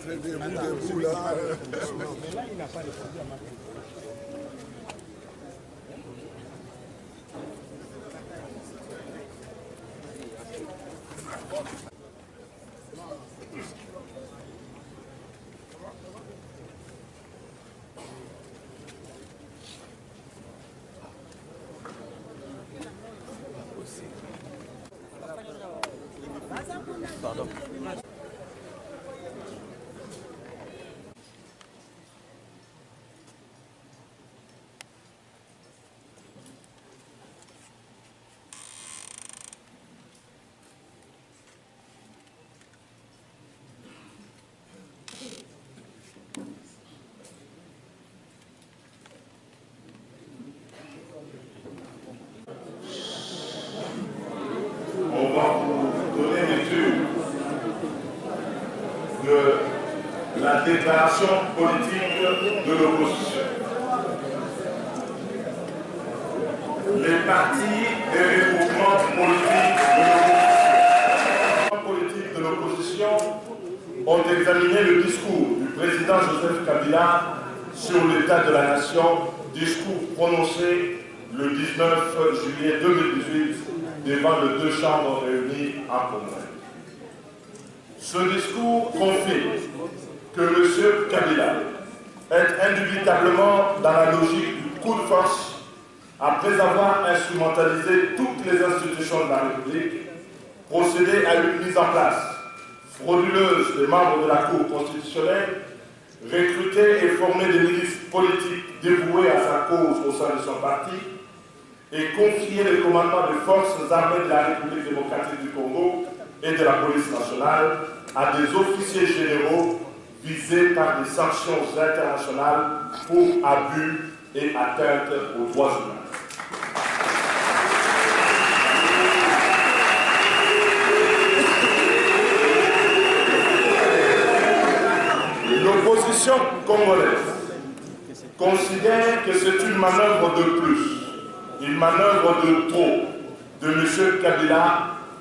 très debout là. Mais là, il n'a pas répondu à ma question. Pardon. On va vous donner lecture de la déclaration politique de l'opposition. Les partis et regroupements politiques de l'opposition ont examiné le discours du président Joseph Kabila sur l'état de la nation, discours prononcé le 19 juillet 2018 devant les deux chambres réunies en Congrès. Ce discours confirme que M. Kabila est indubitablement dans la logique du coup de force après avoir instrumentalisé toutes les institutions de la République, procédé à une mise en place frauduleuse des membres de la Cour constitutionnelle, recruté et formé des milices politiques dévouées à sa cause au sein de son parti, et confié le commandement des forces armées de la République démocratique du Congo et de la police nationale à des officiers généraux visés par des sanctions internationales pour abus et atteinte aux droits humains. L'opposition congolaise considère que c'est une manœuvre de plus, une manœuvre de trop de M. Kabila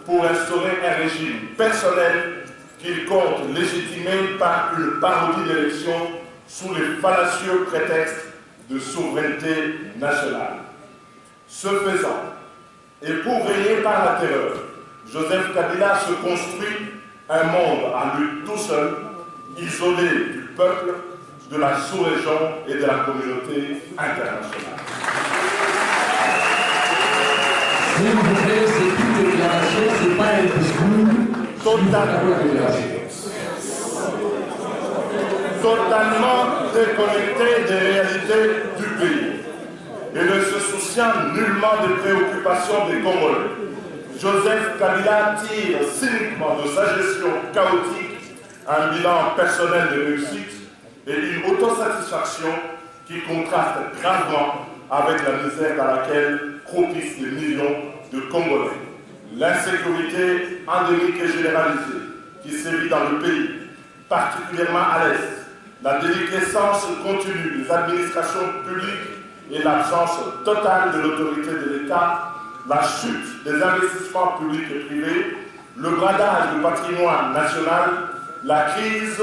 pour instaurer un régime personnel qu'il compte légitimer par une parodie d'élection sous les fallacieux prétextes de souveraineté nationale. Ce faisant, et pour régner par la terreur, Joseph Kabila se construit un monde à lui tout seul, isolé du peuple, de la sous-région et de la communauté internationale. S'il vous plaît, c'est une déclaration, ce n'est pas un discours. Totalement déconnecté des réalités du pays et ne se souciant nullement des préoccupations des Congolais. Joseph Kabila tire cyniquement de sa gestion chaotique un bilan personnel de réussite et une autosatisfaction qui contraste gravement avec la misère dans laquelle croupissent des millions de Congolais. L'insécurité endémique et généralisée qui sévit dans le pays, particulièrement à l'Est, la déliquescence continue des administrations publiques et l'absence totale de l'autorité de l'État, la chute des investissements publics et privés, le bradage du patrimoine national, la crise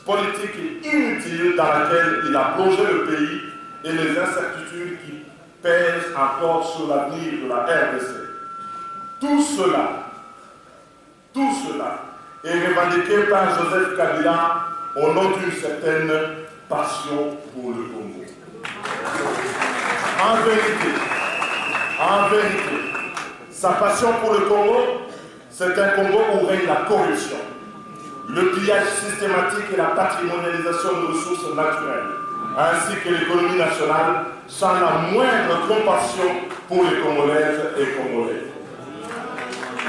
politique inutile dans laquelle il a plongé le pays et les incertitudes qui pèsent encore sur l'avenir de la RDC. Tout cela est revendiqué par Joseph Kabila au nom d'une certaine passion pour le Congo. En vérité, sa passion pour le Congo, c'est un Congo où règne la corruption, le pillage systématique et la patrimonialisation de ressources naturelles, ainsi que l'économie nationale, sans la moindre compassion pour les Congolaises et Congolais.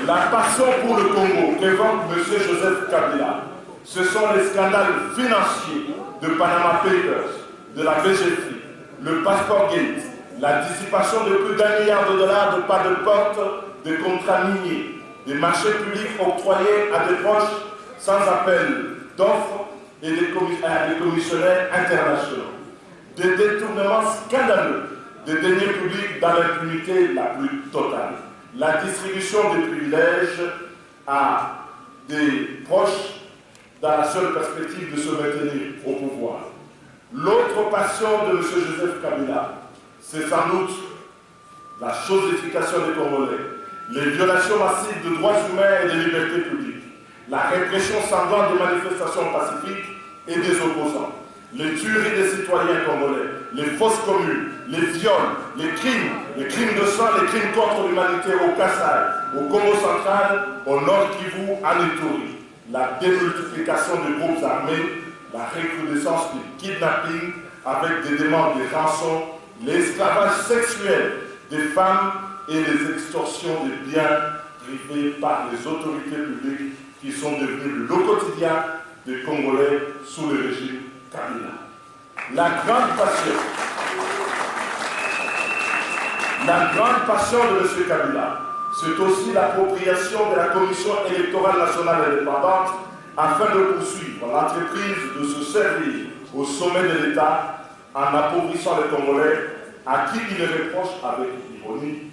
La passion pour le Congo qu'évoque M. Joseph Kabila, ce sont les scandales financiers de Panama Papers, de la BGFI, le Passport Gate, la dissipation de plus d'1 milliard de dollars de pas de porte, de contrats miniers, des marchés publics octroyés à des proches sans appel d'offres et des commissionnaires internationaux, des détournements scandaleux des deniers publics dans l'impunité la plus totale, la distribution des privilèges à des proches dans la seule perspective de se maintenir au pouvoir. L'autre passion de M. Joseph Kabila, c'est sans doute la chosification des Congolais, les violations massives de droits humains et de libertés publiques, la répression sanglante des manifestations pacifiques et des opposants, les tueries des citoyens congolais, les fausses communes, les viols, les crimes de sang, les crimes contre l'humanité au Kassai, au Congo central, au Nord Kivu, à Ituri, la démultiplication des groupes armés, la recrudescence du kidnapping avec des demandes de rançon, l'esclavage sexuel des femmes et les extorsions des biens privés par les autorités publiques qui sont devenues le lot quotidien des Congolais sous le régime Kabila. La grande passion de M. Kabila, c'est aussi l'appropriation de la Commission électorale nationale indépendante afin de poursuivre l'entreprise de se servir au sommet de l'État en appauvrissant les Congolais à qui il reproche avec ironie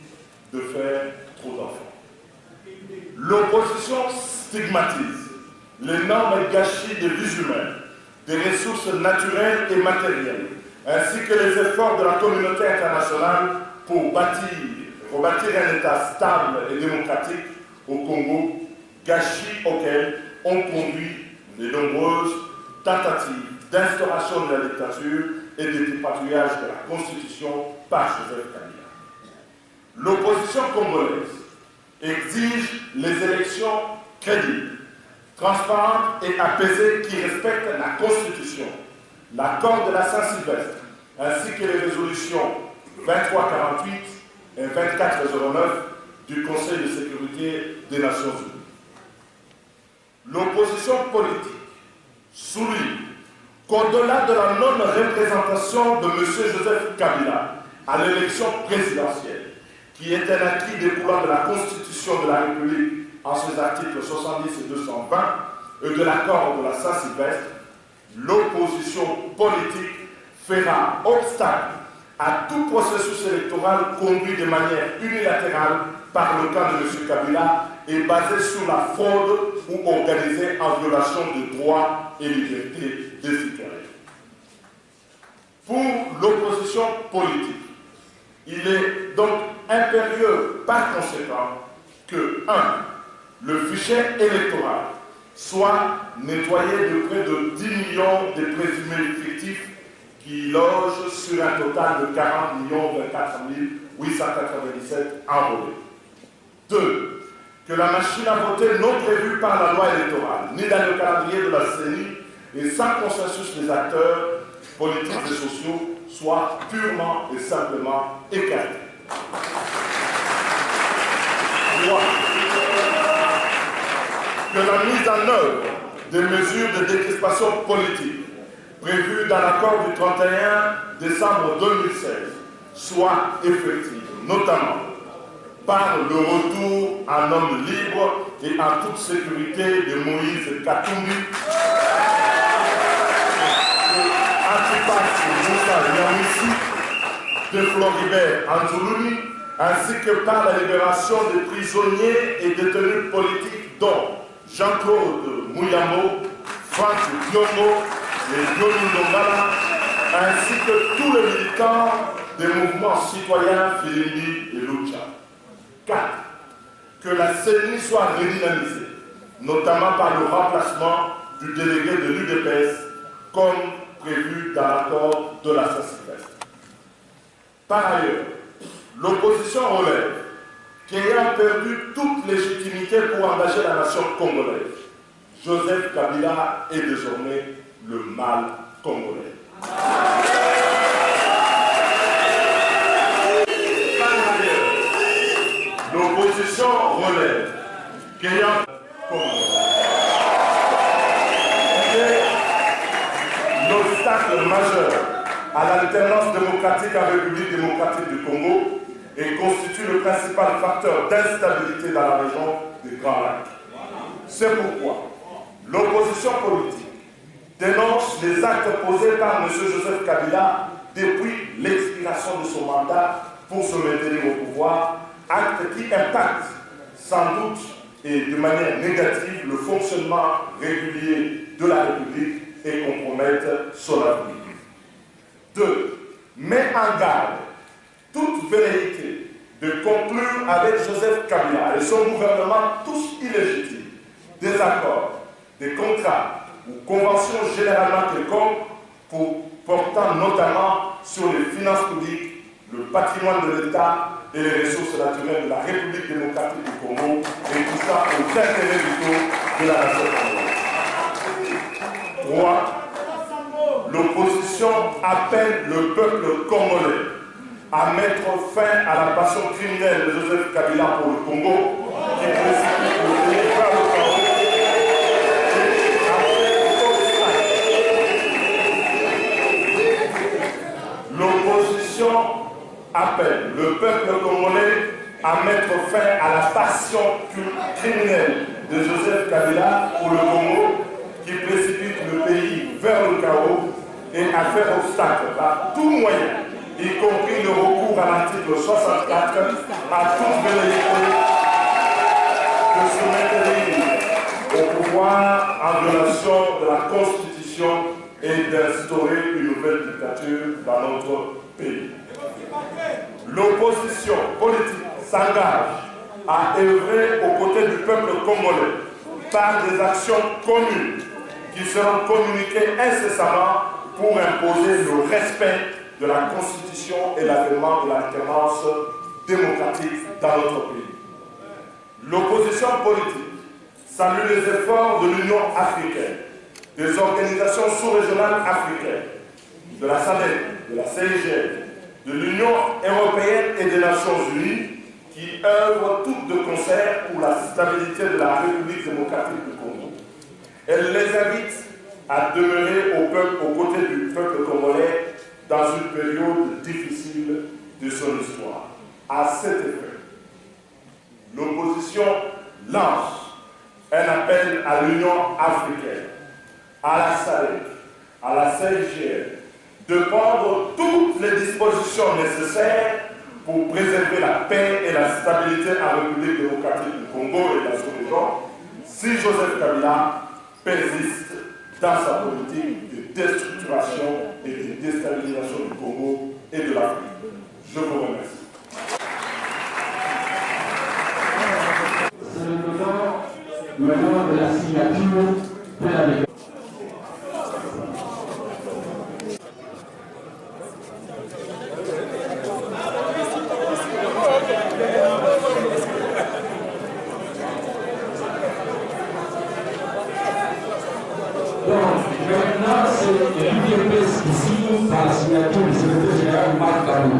de faire trop d'enfants. L'opposition stigmatise l'énorme gâchis des vies humaines, des ressources naturelles et matérielles, ainsi que les efforts de la communauté internationale pour bâtir un État stable et démocratique au Congo, gâchis auquel ont conduit les nombreuses tentatives d'instauration de la dictature et de dépatouillage de la Constitution par Joseph Kabila. L'opposition congolaise exige les élections crédibles, transparentes et apaisées qui respectent la Constitution, l'accord de la Saint-Sylvestre, ainsi que les résolutions 2348 et 2409 du Conseil de sécurité des Nations Unies. L'opposition politique souligne qu'au-delà de la non-représentation de M. Joseph Kabila à l'élection présidentielle, qui est un acquis découlant de la Constitution de la République en ses articles 70 et 220 et de l'accord de la Saint-Sylvestre, l'opposition politique fera obstacle à tout processus électoral conduit de manière unilatérale par le camp de M. Kabila et basé sur la fraude ou organisé en violation des droits et libertés des citoyens. Pour l'opposition politique, il est donc impérieux par conséquent que 1. Le fichier électoral soit nettoyé de près de 10 millions de présumés fictifs qui logent sur un total de 40 24 897 enrôlés. 2. Que la machine à voter non prévue par la loi électorale, ni dans le calendrier de la CENI, et sans consensus des acteurs politiques et sociaux, soit purement et simplement écartée. 3. Que la mise en œuvre des mesures de décrispation politique prévues dans l'accord du 31 décembre 2016 soit effective, notamment par le retour en homme libre et en toute sécurité de Moïse Katumbi, Antipas Moussa Nyamwisi, de Floribert Anzoulouni, ainsi que par la libération des prisonniers et détenus politiques dont Jean-Claude Mouyamo, Franck Diongo et Yoni Ndongala, ainsi que tous les militants des mouvements citoyens Filimbi et Lucha. 4. Que la CENI soit redynamisée, notamment par le remplacement du délégué de l'UDPS, comme prévu dans l'accord de la Saint-Sylvestre. Par ailleurs, l'opposition relève qu'ayant perdu toute légitimité pour engager la nation congolaise, Joseph Kabila est désormais le mal congolais. L'opposition relève qu'ayant l'obstacle majeur à l'alternance démocratique en République démocratique du Congo et constitue le principal facteur d'instabilité dans la région du Grand Lac. C'est pourquoi l'opposition politique dénonce les actes posés par M. Joseph Kabila depuis l'expiration de son mandat pour se maintenir au pouvoir, actes qui impactent sans doute et de manière négative le fonctionnement régulier de la République et compromettre son avenir. 2. Met en garde toute velléité de conclure avec Joseph Kabila et son gouvernement tous illégitimes des accords, des contrats ou conventions généralement quelconques portant notamment sur les finances publiques, le patrimoine de l'État et les ressources naturelles de la République démocratique du Congo, et tout ça aux intérêts vitaux de la nation congolaise. 3. L'opposition appelle le peuple congolais à mettre fin à la passion criminelle de Joseph Kabila pour le Congo, qui précipite le pays vers le chaos. L'opposition appelle le peuple congolais à mettre fin à la passion criminelle de Joseph Kabila pour le Congo, qui précipite le pays vers le chaos, et à faire obstacle par tout moyen, y compris le recours à l'article 64, à toute velléité de se maintenir au pouvoir en violation de la Constitution et d'instaurer une nouvelle dictature dans notre pays. L'opposition politique s'engage à œuvrer aux côtés du peuple congolais par des actions communes qui seront communiquées incessamment pour imposer le respect de la Constitution et l'avènement de l'alternance démocratique dans notre pays. L'opposition politique salue les efforts de l'Union africaine, des organisations sous-régionales africaines, de la SADC, de la CIGN, de l'Union européenne et des Nations unies, qui œuvrent toutes de concert pour la stabilité de la République démocratique du Congo. Elle les invite à demeurer aux côtés du peuple congolais dans une période difficile de son histoire. À cet effet, l'opposition lance un appel à l'Union africaine, à la SADC, à la CIGN, de prendre toutes les dispositions nécessaires pour préserver la paix et la stabilité en République démocratique du Congo et dans son région, si Joseph Kabila persiste dans sa politique de déstructuration et de déstabilisation du Congo et de l'Afrique. Je vous remercie. C'est le moment de la signature de la loi. Maintenant, c'est l'UDPS qui signe par la signature du secrétaire général Marc Barou.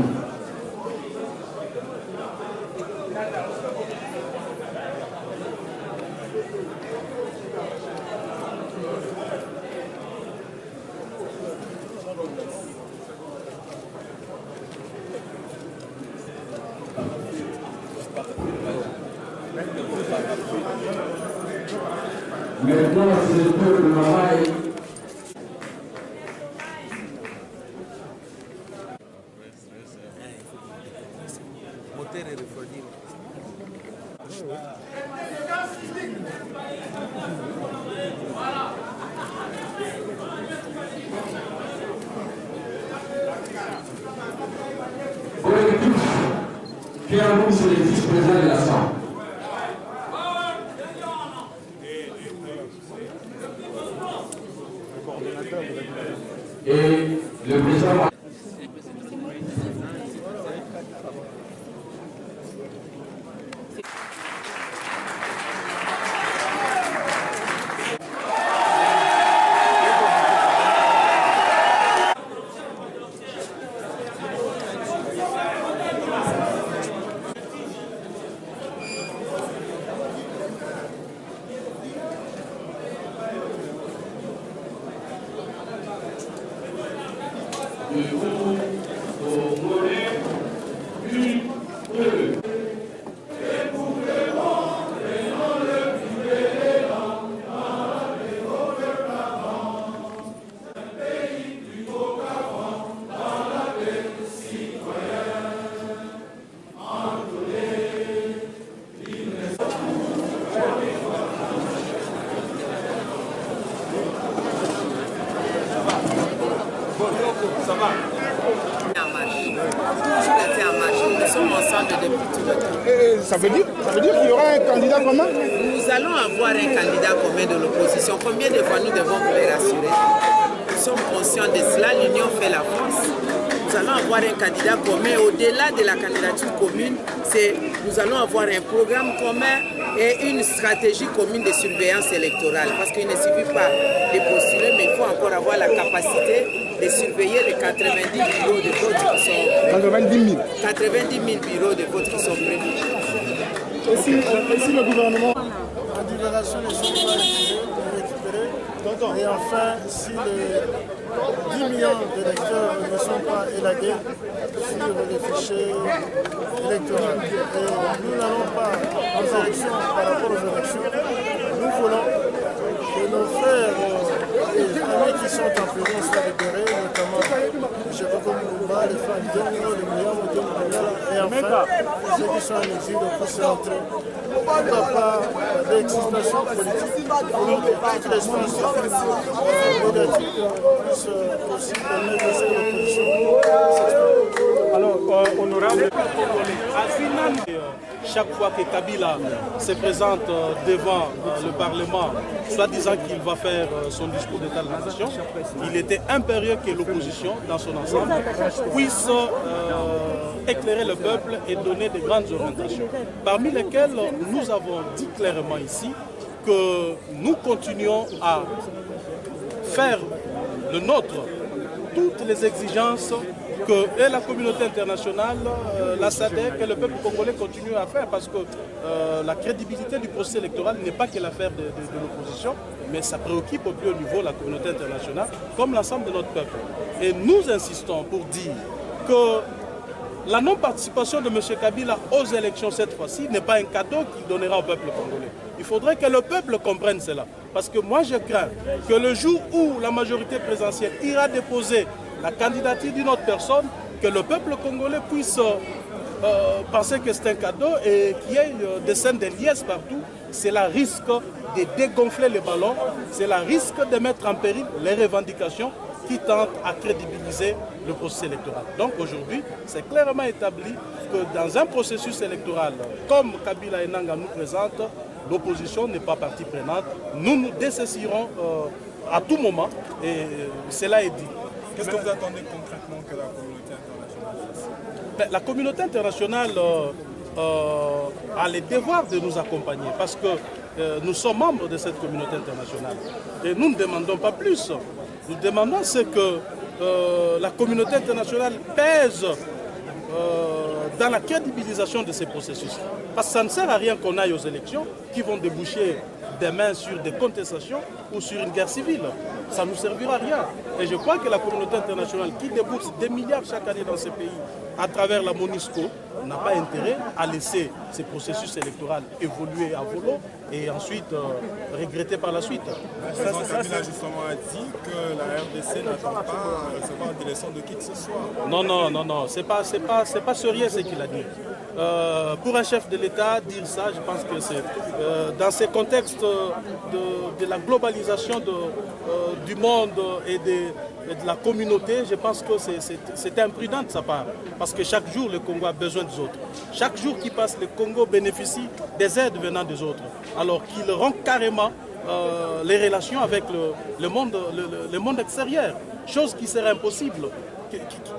Maintenant, c'est le peuple Mamaï. Collectif qui annonce les vice-présidents de l'Assemblée. Et le président. ça va. En marche. Toujours été en marche. Nous sommes ensemble depuis tout le temps. Ça veut dire qu'il y aura un candidat commun? Nous allons avoir un candidat commun de l'opposition. Combien de fois nous devons vous les rassurer? Nous sommes conscients de cela. L'union fait la force. Nous allons avoir un candidat commun. Au-delà de la candidature commune, nous allons avoir un programme commun et une stratégie commune de surveillance électorale. Parce qu'il ne suffit pas de postuler, mais il faut encore avoir la capacité de surveiller les 90 bureaux de vote qui sont... 90 000. 90 000 bureaux de vote qui sont prévus. Et si le gouvernement... La divulgation des choses récupérées. Et enfin, si les 10 millions d'électeurs ne sont pas élagués sur les fichiers électoraux. Et nous n'allons pas aux élections par rapport aux élections. Nous voulons que nos frères et amis qui sont en prison soient libérés, notamment M. Kokomouba, les femmes Diango, les Mouyamo, et enfin ceux qui sont en exil puissent rentrer. Pourquoi pas d'excitation politique pour que toutes les structures médiatiques puissent aussi permettre de cette opposition. Alors, honorable, chaque fois que Kabila se présente devant le Parlement, soit disant qu'il va faire son discours d'état de la nation, il était impérieux que l'opposition, dans son ensemble, puisse éclairer le peuple et donner de grandes orientations, parmi lesquelles nous avons dit clairement ici que nous continuons à faire le nôtre, toutes les exigences que la communauté internationale, la SADC et le peuple congolais continuent à faire, parce que la crédibilité du processus électoral n'est pas que l'affaire de l'opposition, mais ça préoccupe au plus haut niveau la communauté internationale comme l'ensemble de notre peuple. Et nous insistons pour dire que la non-participation de M. Kabila aux élections cette fois-ci n'est pas un cadeau qu'il donnera au peuple congolais. Il faudrait que le peuple comprenne cela. Parce que moi je crains que le jour où la majorité présidentielle ira déposer la candidature d'une autre personne, que le peuple congolais puisse penser que c'est un cadeau et qu'il y ait des scènes de liesse partout. Cela risque de dégonfler les ballons, cela risque de mettre en péril les revendications qui tentent à crédibiliser le processus électoral. Donc aujourd'hui, c'est clairement établi que dans un processus électoral, comme Kabila et Nanga nous présentent, l'opposition n'est pas partie prenante. Nous nous dessaisirons à tout moment et cela est dit. Qu'est-ce que vous attendez concrètement que la communauté internationale fasse? La communauté internationale a le devoir de nous accompagner parce que nous sommes membres de cette communauté internationale. Et nous ne demandons pas plus. Nous demandons ce que la communauté internationale pèse dans la crédibilisation de ces processus. Parce que ça ne sert à rien qu'on aille aux élections qui vont déboucher demain sur des contestations ou sur une guerre civile. Ça ne nous servira à rien. Et je crois que la communauté internationale qui débourse des milliards chaque année dans ces pays à travers la MONUSCO n'a pas intérêt à laisser ces processus électoraux évoluer à volo et ensuite regretter par la suite. Le président Kabila justement a dit que la RDC n'attend pas à recevoir des leçons de qui que ce soit. Non, c'est pas sérieux ce qu'il a dit. Pour un chef de l'État, dire ça, je pense que c'est dans ces contextes de la globalisation du monde et de la communauté, je pense que c'est imprudent de sa part. Parce que chaque jour, le Congo a besoin des autres. Chaque jour qui passe, le Congo bénéficie des aides venant des autres. Alors qu'il rompt carrément les relations avec le monde extérieur. Chose qui serait impossible.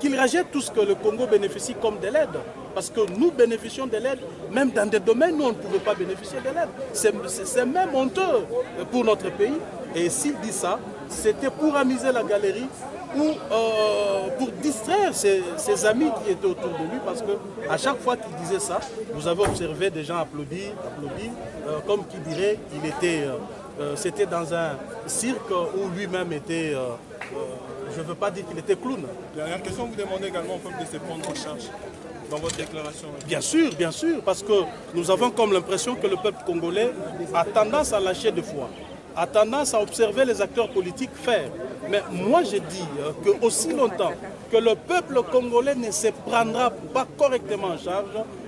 Qu'il rejette tout ce que le Congo bénéficie comme de l'aide. Parce que nous bénéficions de l'aide, même dans des domaines où on ne pouvait pas bénéficier de l'aide. C'est même honteux pour notre pays. Et s'il dit ça, c'était pour amuser la galerie ou pour distraire ses amis qui étaient autour de lui. Parce qu'à chaque fois qu'il disait ça, vous avez observé des gens applaudir, comme qui dirait c'était dans un cirque où lui-même était... je ne veux pas dire qu'il était clown. Dernière question, vous demandez également au peuple de se prendre en charge dans votre déclaration. Bien sûr, parce que nous avons comme l'impression que le peuple congolais a tendance à lâcher de foi, a tendance à observer les acteurs politiques faire. Mais moi je dis que aussi longtemps que le peuple congolais ne se prendra pas correctement en charge,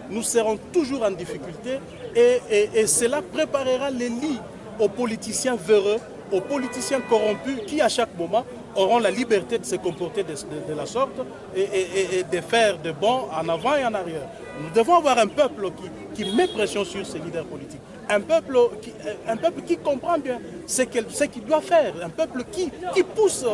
nous serons toujours en difficulté et cela préparera les lits aux politiciens véreux, aux politiciens corrompus qui à chaque moment auront la liberté de se comporter de la sorte et de faire de bons en avant et en arrière. Nous devons avoir un peuple qui met pression sur ses leaders politiques. Un peuple qui comprend bien ce qu'il doit faire. Un peuple qui pousse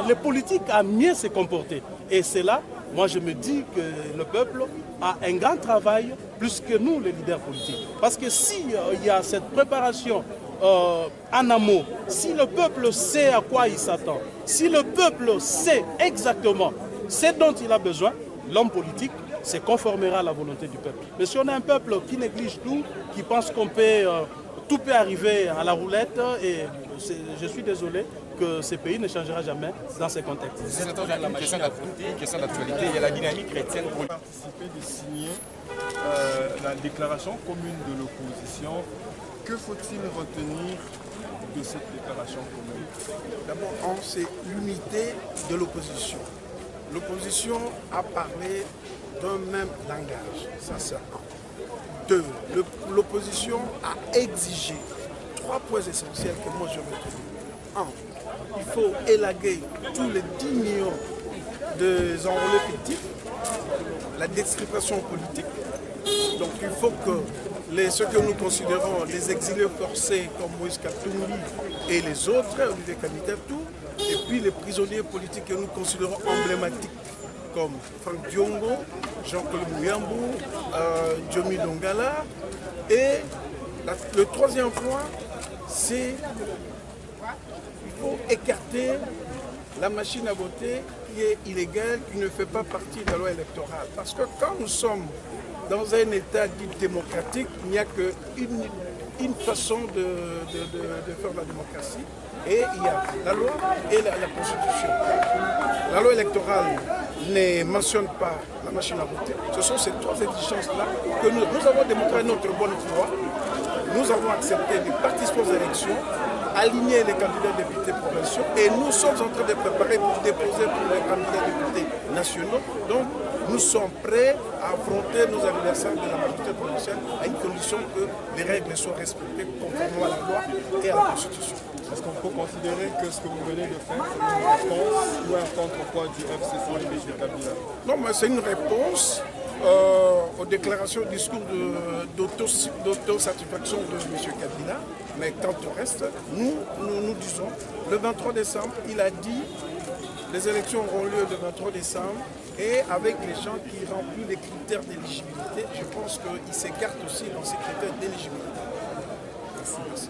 les politiques à mieux se comporter. Et c'est là, moi je me dis que le peuple a un grand travail plus que nous, les leaders politiques. Parce que s'il y a cette préparation en amont, si le peuple sait à quoi il s'attend, si le peuple sait exactement ce dont il a besoin, l'homme politique se conformera à la volonté du peuple. Mais si on a un peuple qui néglige tout, qui pense qu'on peut, tout peut arriver à la roulette, et je suis désolé que ce pays ne changera jamais dans ces contextes. Sénateur, j'ai une question d'actualité. Il y a la dynamique chrétienne pour participer de signer la déclaration commune de l'opposition. Que faut-il retenir de cette déclaration commune? D'abord, c'est l'unité de l'opposition. L'opposition a parlé d'un même langage, ça c'est un. Deux, l'opposition a exigé 3 points essentiels que moi je retiens. 1, il faut élaguer tous les 10 millions de enrôlés fictifs, la description politique. Donc il faut que ceux que nous considérons les exilés forcés comme Moïse Katumbi et les autres, Olivier Kamitatou, et puis les prisonniers politiques que nous considérons emblématiques comme Franck Diongo, Jean-Claude Mouyambou, Diomi Dongala. Et le 3e point, c'est qu'il faut écarter la machine à voter qui est illégale, qui ne fait pas partie de la loi électorale. Parce que quand nous sommes dans un État dit démocratique, il n'y a qu'une façon de faire la démocratie, et il y a la loi et la Constitution. La loi électorale ne mentionne pas la machine à voter. Ce sont ces 3 exigences-là que nous avons démontré notre bonne foi. Nous avons accepté de participer aux élections, aligner les candidats députés provinciaux, et nous sommes en train de préparer pour déposer pour les candidats députés nationaux. Donc, nous sommes prêts à affronter nos adversaires de la majorité provinciale à une condition que les règles soient respectées conformément à la loi et à la Constitution. Est-ce qu'on peut considérer que ce que vous venez de faire, c'est une réponse ou un contre-poids du FCC et de Kabila? Non, mais c'est une réponse aux déclarations, au discours d'autosatisfaction de M. Kabila. Mais quant au reste, nous disons, le 23 décembre, il a dit les élections auront lieu le 23 décembre et avec les gens qui remplissent les critères d'éligibilité, je pense qu'il s'écarte aussi dans ces critères d'éligibilité. Merci.